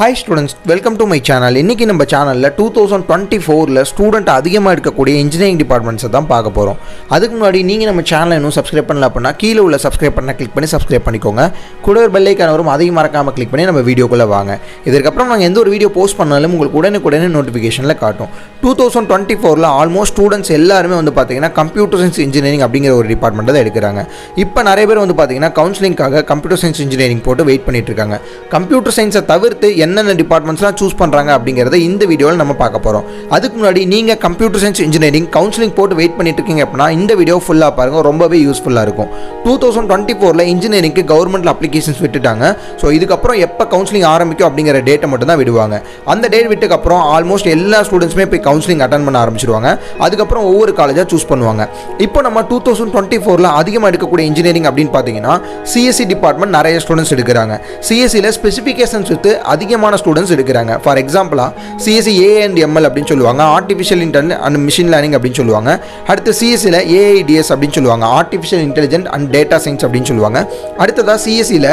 Hi students, welcome to my channel. இன்னைக்கு நம்ம சேனல்ல 2024ல ஸ்டூடண்ட் அதிகமா இருக்கக்கூடிய இன்ஜினியரிங் டிபார்ட்மெண்ட்ஸ் தான் பார்க்க போறோம். அதுக்கு முன்னாடி நீங்க நம்ம சேனலை இன்னும் சப்ஸ்கிரைப் பண்ணல அப்படினா கீழ உள்ள சப்ஸ்கிரைப் பட்டனை கிளிக் பண்ணி சப்ஸ்கிரைப் பண்ணிக்கோங்க. கூட ஒரு பெல் ஐகான் வரும், அதையும் மறக்காம கிளிக் பண்ணி நம்ம வீடியோக்குள்ள வாங்க. இதற்கு அப்புறம் நாங்க எந்த ஒரு வீடியோ போஸ்ட் பண்ணாலும் உங்களுக்கு உடனே நோட்டிஃபிகேஷன்ல காட்டும். 2024ல ஆல்மோஸ்ட் ஸ்டூடண்ட்ஸ் எல்லாரும் வந்து பாத்தீங்கன்னா கம்ப்யூட்டர் சயின்ஸ் இன்ஜினியரிங் அப்படிங்கிற ஒரு டிபார்ட்மெண்ட் தான் எடுக்கறாங்க. இப்போ நிறைய பேர் வந்து பாத்தீங்கன்னா கவுன்சிலிங்காக கம்ப்யூட்டர் சயின்ஸ் இன்ஜினியரிங் போட்டு வெயிட் பண்ணிட்டு இருக்காங்க. கம்ப்யூட்டர் சயின்ஸை தவிர்த்து என்னென்ன டிபார்ட்மெண்ட்ஸ்லாம் சூஸ் பண்ணுறாங்க அப்படிங்கிறத இந்த வீடியோவில் நம்ம பார்க்க போகிறோம். அதுக்கு முன்னாடி நீங்கள் கம்ப்யூட்டர் சயின்ஸ் இன்ஜினியரிங் கவுன்சிலிங் போட்டு வெயிட் பண்ணிட்டு இருக்கீங்க அப்படின்னா இந்த வீடியோ ஃபுல்லாக பாருங்கள், ரொம்பவே யூஸ்ஃபுல்லாக இருக்கும். 2024ல் இன்ஜினியரிங்க்கு கவர்மெண்ட்டில் அப்ளிகேஷன்ஸ் விட்டுட்டாங்க. ஸோ இதுக்கப்புறம் எப்போ கவுன்சிலிங் ஆரம்பிக்கும் அப்படிங்கிற டேட்டை மட்டும் தான் விடுவாங்க. அந்த டேட் விட்டுக்கப்புறம் ஆல்மோஸ்ட் எல்லா ஸ்டூடெண்ட்ஸுமே போய் கவுன்சிலிங் அட்டன் பண்ண ஆரம்பிச்சிருவாங்க. அதுக்கப்புறம் ஒவ்வொரு காலேஜாக சூஸ் பண்ணுவாங்க. இப்போ நம்ம 2024ல் அதிகமாக எடுக்கக்கூடிய இன்ஜினியரிங் அப்படின்னு பார்த்தீங்கன்னா சிஎஸ்சி டிபார்ட்மெண்ட் நிறைய ஸ்டூடெண்ட்ஸ் எடுக்கிறாங்க. சிஎஸ்சியில் ஸ்பெசிஃபிகேஷன்ஸ் வித்து அதிகமான ஸ்டூடெண்ட்ஸ் எடுக்கிறாங்க. ஃபார் எக்ஸாம்பிளா சிஎஸ்சி ஏ&எம்எல் அப்படின்னு சொல்லுவாங்க, artificial intelligent and machine learning அப்படின்னு சொல்லுவாங்க. அடுத்து சிஎஸ்சியில் ஏஐடிஎஸ் அப்படின்னு சொல்லுவாங்க, artificial intelligent and data science அப்படின்னு சொல்லுவாங்க. அடுத்ததாக சிஎஸ்சியில்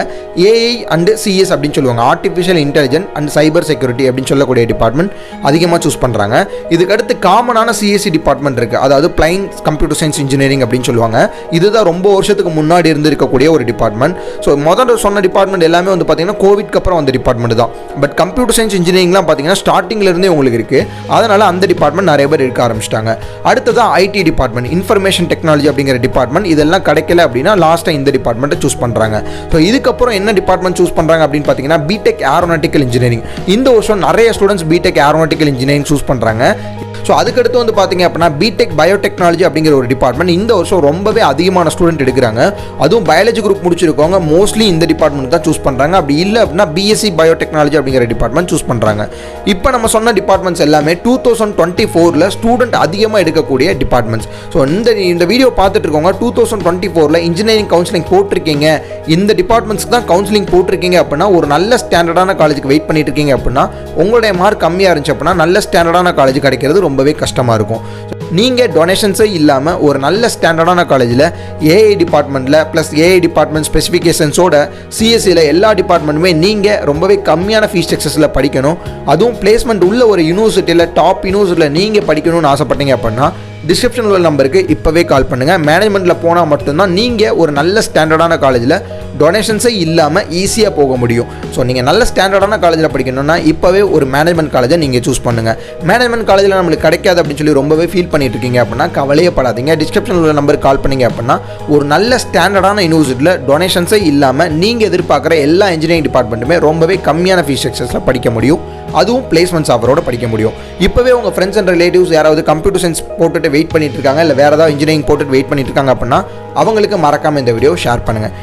ஏஐ அண்ட் சிஎஸ் அப்படின்னு சொல்லுவாங்க, artificial intelligent and cyber security அப்படின்னு சொல்லக்கூடிய டிபார்ட்மெண்ட் அதிகமாக சூஸ் பண்ணுறாங்க. இதுக்கடுத்து காமனான சிஎஸ்சி டிபார்ட்மெண்ட் இருக்குது, அதாவது பிளைன் கம்ப்யூட்டர் சயின்ஸ் இன்ஜினியரிங் அப்படின்னு சொல்லுவாங்க. இதுதான் ரொம்ப வருஷத்துக்கு முன்னாடி இருந்து இருக்கக்கூடிய ஒரு டிபார்ட்மெண்ட். ஸோ முதல்ல சொன்ன டிபார்ட்மெண்ட் எல்லாமே வந்து பார்த்தீங்கன்னா கோவிட்க்கு அப்புறம் வந்த டிபார்ட்மெண்ட் தான். பட் கம்ப்யூட்டர் சயின்ஸ் இன்ஜினியரிங்லாம் பார்த்தீங்கன்னா ஸ்டார்டிங்லேருந்தே உங்களுக்கு இருக்குது. அதனால் அந்த டிபார்ட்மெண்ட் நிறைய பேர் எடுக்க ஆரம்பிச்சிட்டாங்க. அடுத்ததான் ஐடி டிபார்ட்மெண்ட், இன்ஃபர்மேஷன் டெக்னாலஜி அப்படிங்கிற டிபார்ட்மெண்ட். இதெல்லாம் கிடைக்கல அப்படின்னா லாஸ்ட்டாக இந்த டிபார்ட்மெண்ட்டை சூஸ் பண்ணுறாங்க. ஸோ இதுக்கப்புறம் என்ன டிபார்ட்மெண்ட் சூஸ் பண்ணுறாங்க அப்படின்னு பார்த்தீங்கன்னா பிடெக் ஏரோநாட்டிக்கல் இன்ஜினியரிங். இந்த வருஷம் நிறைய students B Tech aeronautical engineering choose பண்ணுறாங்க. ஸோ அதுக்கடுத்து வந்து பார்த்தீங்க அப்படின்னா பிடெக் பயோடெக்னாலஜி அப்படிங்கிற ஒரு டிபார்ட்மெண்ட் இந்த வருஷம் ரொம்பவே அதிகமான ஸ்டூடெண்ட் எடுக்கிறாங்க. அதுவும் பயாலஜி குரூப் முடிச்சிருக்கவங்க மோஸ்ட்லி இந்த டிபார்ட்மெண்ட் தான் சூஸ் பண்ணுறாங்க. அப்படி இல்லை அப்படின்னா பிஎஸ்சி பயோடெக்னாலஜி அப்படிங்கிற டிபார்ட்மெண்ட் சூஸ் பண்ணுறாங்க. இப்போ நம்ம சொன்ன டிபார்ட்மெண்ட்ஸ் எல்லாமே 2024ல் ஸ்டூடெண்ட் அதிகமாக எடுக்கக்கூடிய டிபார்ட்மெண்ட்ஸ். ஸோ இந்த வீடியோ பார்த்துட்டு இருக்கவங்க 2024ல் இன்ஜினியரிங் கவுன்சிலிங் போட்டிருக்கீங்க, இந்த டிபார்ட்மெண்ட்ஸ்க்கு தான் கவுன்சிலிங் போட்டிருக்கீங்க அப்படின்னா ஒரு நல்ல ஸ்டாண்டர்டான காலேஜுக்கு வெயிட் பண்ணிட்டு இருக்கீங்க அப்படின்னா உங்களுடைய மார்க் கம்மியாக இருந்துச்சு அப்படின்னா நல்ல ஸ்டாண்டர்டான காலேஜ் கிடைக்கிறது ரொம்பவே கஷ்டமாக இருக்கும். நீங்கள் டொனேஷன்ஸே இல்லாமல் ஒரு நல்ல ஸ்டாண்டர்டான காலேஜில் ஏஐ டிபார்ட்மெண்ட்டில் ப்ளஸ் ஏஐ டிபார்ட்மெண்ட் ஸ்பெசிஃபிகேஷன்ஸோட சிஎஸ்சியில் எல்லா டிபார்ட்மெண்ட்டுமே நீங்கள் ரொம்பவே கம்மியான ஃபீஸ் ஸ்ட்ரக்சர்ஸில் படிக்கணும். அதுவும் பிளேஸ்மெண்ட் உள்ள ஒரு யூனிவர்சிட்டியில் டாப் யூனிவர்சிட்டியில் நீங்கள் படிக்கணும்னு ஆசைப்பட்டீங்க அப்படின்னா டிஸ்கிரிப்ஷனில் உள்ள நம்பருக்கு இப்போவே கால் பண்ணுங்கள். மேனேஜ்மெண்ட்டில் போனால் மட்டும்தான் நீங்கள் ஒரு நல்ல ஸ்டாண்டர்டான காலேஜில் டொனேஷன்ஸே இல்லாமல் ஈஸியாக போக முடியும். ஸோ நீங்கள் நல்ல ஸ்டாண்டர்டான காலேஜில் படிக்கணும்னா இப்போவே ஒரு மேனேஜ்மெண்ட் காலேஜை நீங்கள் சூஸ் பண்ணுங்கள். மேனேஜ்மெண்ட் காலேஜில் நம்மளுக்கு கிடைக்காது அப்படின்னு சொல்லி ரொம்பவே ஃபீல் பண்ணிட்டு இருக்கீங்க அப்படின்னா கவலையப்படாதீங்க. டிஸ்கிரிப்ஷனில் உள்ள நம்பருக்கு கால் பண்ணிங்க அப்படின்னா ஒரு நல்ல ஸ்டாண்டர்டான யூனிவர்சிட்டியில் டொனேஷன்ஸே இல்லாமல் நீங்கள் எதிர்பார்க்குற எல்லா இன்ஜினியரிங் டிபார்ட்மெண்ட்டுமே ரொம்பவே கம்மியான ஃபீஸ் ஸ்ட்ரக்சர்ஸில் படிக்க முடியும். அதுவும் பிளேஸ்மெண்ட்ஸ் ஆஃபரோட படிக்க முடியும். இப்போவே உங்கள் ஃப்ரெண்ட்ஸ் அண்ட் ரிலேட்டிவ்ஸ் யாராவது கம்ப்யூட்டர் சயின்ஸ் போட்டுட்டு வெயிட் பண்ணிட்டு இருக்காங்க, இல்லை வேறு ஏதாவது இன்ஜினியரிங் போட்டுட்டு வெயிட் பண்ணிட்டு இருக்காங்க அப்படின்னா அவங்களுக்கு மறக்காமல் இந்த வீடியோ ஷேர் பண்ணுங்கள்.